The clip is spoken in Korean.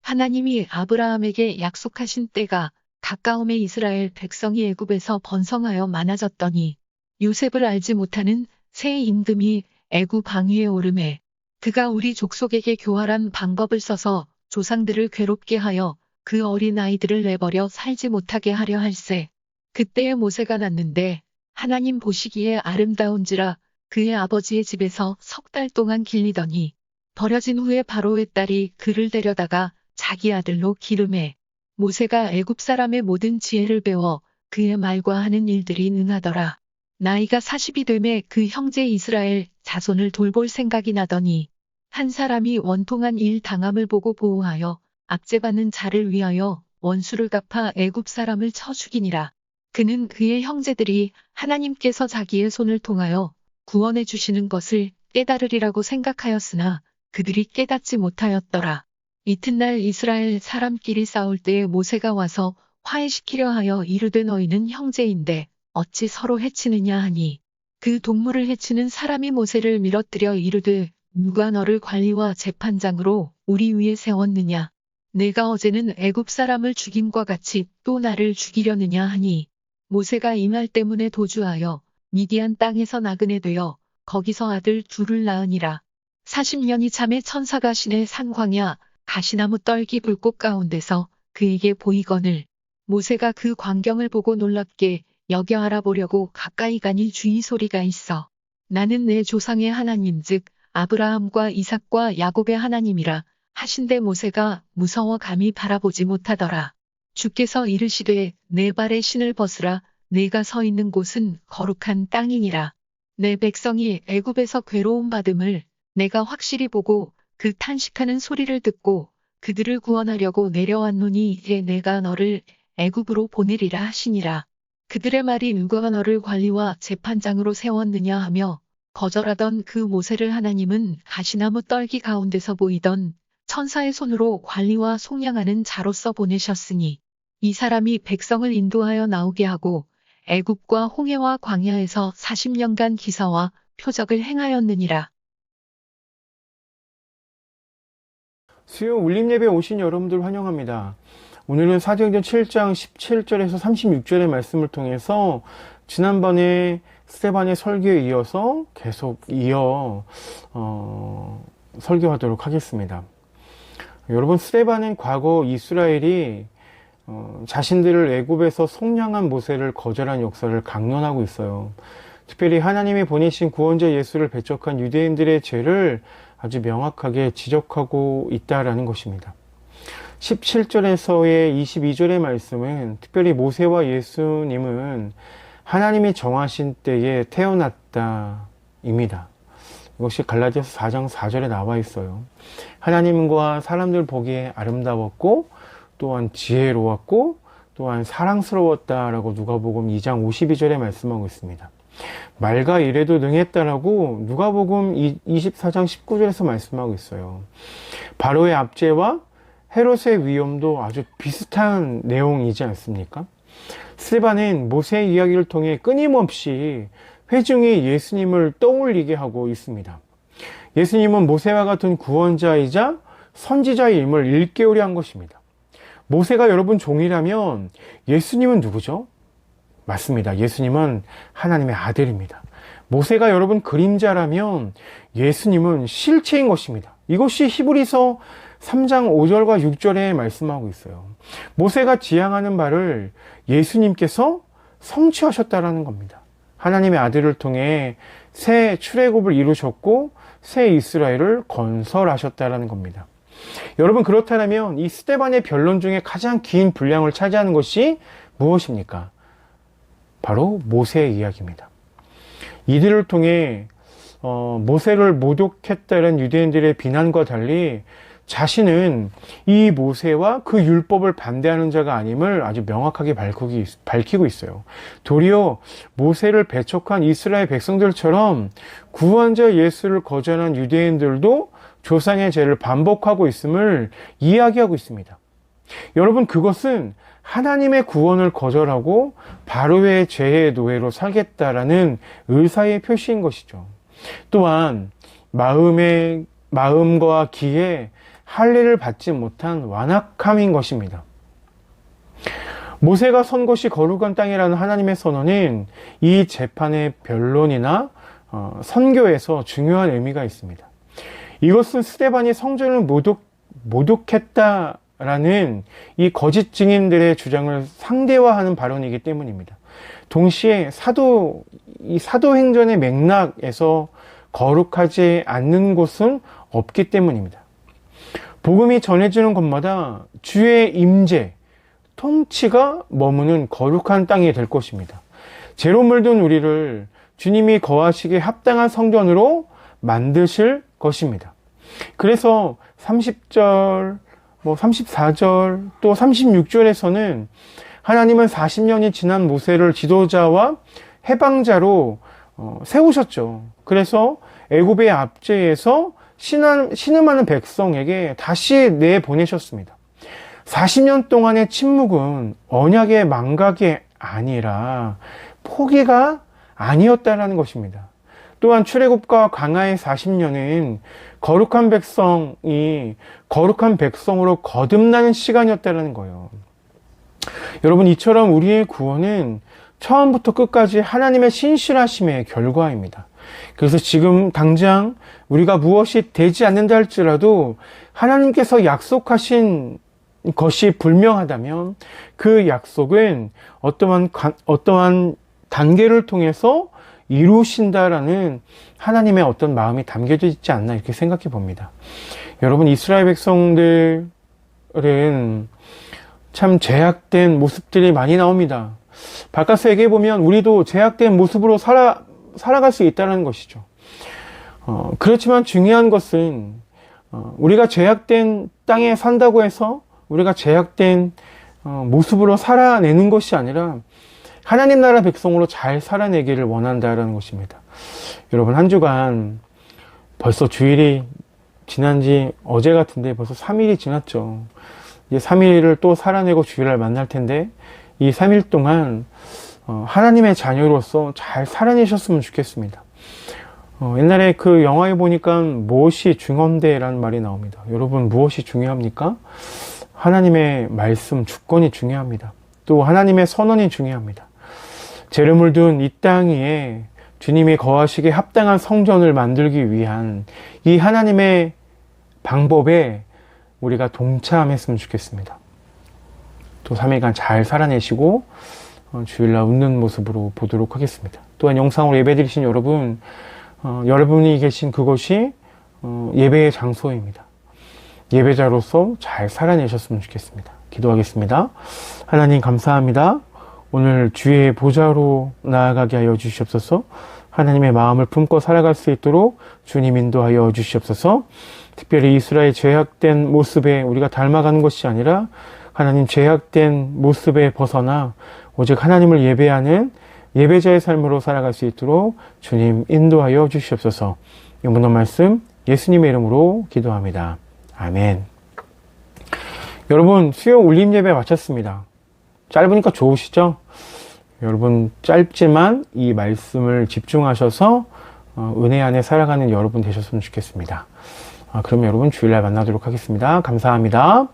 하나님이 아브라함에게 약속하신 때가 가까움에 이스라엘 백성이 애굽에서 번성하여 많아졌더니 요셉을 알지 못하는 새 임금이 애굽 방위에 오르매 그가 우리 족속에게 교활한 방법을 써서 조상들을 괴롭게 하여 그 어린 아이들을 내버려 살지 못하게 하려 할세. 그때에 모세가 났는데 하나님 보시기에 아름다운지라 그의 아버지의 집에서 석 달 동안 길리더니 버려진 후에 바로의 딸이 그를 데려다가 자기 아들로 기르매 모세가 애굽 사람의 모든 지혜를 배워 그의 말과 하는 일들이 능하더라. 나이가 40이 되매 그 형제 이스라엘 자손을 돌볼 생각이 나더니 한 사람이 원통한 일 당함을 보고 보호하여 압제받는 자를 위하여 원수를 갚아 애굽 사람을 쳐 죽이니라. 그는 그의 형제들이 하나님께서 자기의 손을 통하여 구원해 주시는 것을 깨달으리라고 생각하였으나 그들이 깨닫지 못하였더라. 이튿날 이스라엘 사람끼리 싸울 때에 모세가 와서 화해시키려 하여 이르되 너희는 형제인데 어찌 서로 해치느냐 하니 그 동물을 해치는 사람이 모세를 밀어뜨려 이르되 누가 너를 관리와 재판장으로 우리 위에 세웠느냐. 내가 어제는 애굽 사람을 죽임과 같이 또 나를 죽이려느냐 하니 모세가 이 말 때문에 도주하여 미디안 땅에서 나그네 되어 거기서 아들 둘을 낳으니라. 40년이 참에 천사가 시내 산광야 가시나무 떨기 불꽃 가운데서 그에게 보이거늘 모세가 그 광경을 보고 놀랍게 여겨 알아보려고 가까이 가니 주의 소리가 있어. 나는 내 조상의 하나님 즉 아브라함과 이삭과 야곱의 하나님이라 하신데 모세가 무서워 감히 바라보지 못하더라. 주께서 이르시되 내 발에 신을 벗으라. 내가 서 있는 곳은 거룩한 땅이니라. 내 백성이 애굽에서 괴로움 받음을 내가 확실히 보고 그 탄식하는 소리를 듣고 그들을 구원하려고 내려왔노니 이제 내가 너를 애굽으로 보내리라 하시니라. 그들의 말이 누가 너를 관리와 재판장으로 세웠느냐 하며 거절하던 그 모세를 하나님은 가시나무 떨기 가운데서 보이던 천사의 손으로 관리와 속량하는 자로서 보내셨으니 이 사람이 백성을 인도하여 나오게 하고 애굽과 홍해와 광야에서 40년간 기사와 표적을 행하였느니라. 수요 울림예배 오신 여러분들 환영합니다. 오늘은 사도행전 7장 17절에서 36절의 말씀을 통해서 지난번에 스데반의 설교에 이어서 계속 설교하도록 하겠습니다. 여러분, 스데반은 과거 이스라엘이 자신들을 애굽에서 속량한 모세를 거절한 역사를 강론하고 있어요. 특별히 하나님이 보내신 구원자 예수를 배척한 유대인들의 죄를 아주 명확하게 지적하고 있다라는 것입니다. 17절에서의 22절의 말씀은 특별히 모세와 예수님은 하나님이 정하신 때에 태어났다입니다. 이것이 갈라디아서 4장 4절에 나와 있어요. 하나님과 사람들 보기에 아름다웠고 또한 지혜로웠고 또한 사랑스러웠다라고 누가복음 2장 52절에 말씀하고 있습니다. 말과 일에도 능했다라고 누가복음 24장 19절에서 말씀하고 있어요. 바로의 압제와 헤롯의 위험도 아주 비슷한 내용이지 않습니까? 스데반은 모세의 이야기를 통해 끊임없이 회중이 예수님을 떠올리게 하고 있습니다. 예수님은 모세와 같은 구원자이자 선지자의 임을 일깨우려 한 것입니다. 모세가 여러분 종이라면 예수님은 누구죠? 맞습니다. 예수님은 하나님의 아들입니다. 모세가 여러분 그림자라면 예수님은 실체인 것입니다. 이것이 히브리서 3장 5절과 6절에 말씀하고 있어요. 모세가 지향하는 바를 예수님께서 성취하셨다라는 겁니다. 하나님의 아들을 통해 새 출애굽을 이루셨고 새 이스라엘을 건설하셨다라는 겁니다. 여러분, 그렇다면 이 스데반의 변론 중에 가장 긴 분량을 차지하는 것이 무엇입니까? 바로 모세의 이야기입니다. 이들을 통해 모세를 모독했다는 유대인들의 비난과 달리 자신은 이 모세와 그 율법을 반대하는 자가 아님을 아주 명확하게 밝히고 있어요. 도리어 모세를 배척한 이스라엘 백성들처럼 구원자 예수를 거절한 유대인들도 조상의 죄를 반복하고 있음을 이야기하고 있습니다. 여러분, 그것은 하나님의 구원을 거절하고 바로의 죄의 노예로 살겠다라는 의사의 표시인 것이죠. 또한 마음과 기에 할례를 받지 못한 완악함인 것입니다. 모세가 선 곳이 거룩한 땅이라는 하나님의 선언은 이 재판의 변론이나 선교에서 중요한 의미가 있습니다. 이것은 스데반이 성전을 모독했다라는 이 거짓 증인들의 주장을 상대화하는 발언이기 때문입니다. 동시에 이 사도행전의 맥락에서 거룩하지 않는 곳은 없기 때문입니다. 복음이 전해지는 곳마다 주의 임재, 통치가 머무는 거룩한 땅이 될 것입니다. 죄로 물든 우리를 주님이 거하시기에 합당한 성전으로 만드실 것입니다. 그래서 30절, 34절, 또 36절에서는 하나님은 40년이 지난 모세를 지도자와 해방자로 세우셨죠. 그래서 애굽의 압제에서 신음하는 백성에게 다시 내보내셨습니다. 40년 동안의 침묵은 언약의 망각이 아니라 포기가 아니었다라는 것입니다. 또한 출애굽과 광야의 40년은 거룩한 백성이 거룩한 백성으로 거듭나는 시간이었다는 거예요. 여러분, 이처럼 우리의 구원은 처음부터 끝까지 하나님의 신실하심의 결과입니다. 그래서 지금 당장 우리가 무엇이 되지 않는다 할지라도 하나님께서 약속하신 것이 불명하다면 그 약속은 어떠한 단계를 통해서 이루신다라는 하나님의 어떤 마음이 담겨져 있지 않나 이렇게 생각해 봅니다. 여러분, 이스라엘 백성들은 참 제약된 모습들이 많이 나옵니다. 바깥 세계에 보면 우리도 제약된 모습으로 살아갈 수 있다는 것이죠. 그렇지만 중요한 것은 우리가 제약된 땅에 산다고 해서 우리가 제약된 모습으로 살아내는 것이 아니라 하나님 나라 백성으로 잘 살아내기를 원한다는 것입니다. 여러분, 한 주간 벌써 주일이 지난 지 어제 같은데 벌써 3일이 지났죠. 이제 3일을 또 살아내고 주일날 만날 텐데 이 3일 동안 하나님의 자녀로서 잘 살아내셨으면 좋겠습니다. 옛날에 그 영화에 보니까 무엇이 중요한데라는 말이 나옵니다. 여러분, 무엇이 중요합니까? 하나님의 말씀, 주권이 중요합니다. 또 하나님의 선언이 중요합니다. 죄를 물든 이 땅 위에 주님이 거하시기에 합당한 성전을 만들기 위한 이 하나님의 방법에 우리가 동참했으면 좋겠습니다. 또 3일간 잘 살아내시고 주일날 웃는 모습으로 보도록 하겠습니다. 또한 영상으로 예배드리신 여러분, 여러분이 계신 그곳이 예배의 장소입니다. 예배자로서 잘 살아내셨으면 좋겠습니다. 기도하겠습니다. 하나님, 감사합니다. 오늘 주의 보좌로 나아가게 하여 주시옵소서. 하나님의 마음을 품고 살아갈 수 있도록 주님 인도하여 주시옵소서. 특별히 이스라엘 죄악된 모습에 우리가 닮아가는 것이 아니라 하나님 죄악된 모습에 벗어나 오직 하나님을 예배하는 예배자의 삶으로 살아갈 수 있도록 주님 인도하여 주시옵소서. 영문의 말씀 예수님의 이름으로 기도합니다. 아멘. 여러분, 수요 울림 예배 마쳤습니다. 짧으니까 좋으시죠? 여러분, 짧지만 이 말씀을 집중하셔서 은혜 안에 살아가는 여러분 되셨으면 좋겠습니다. 그럼 여러분 주일날 만나도록 하겠습니다. 감사합니다.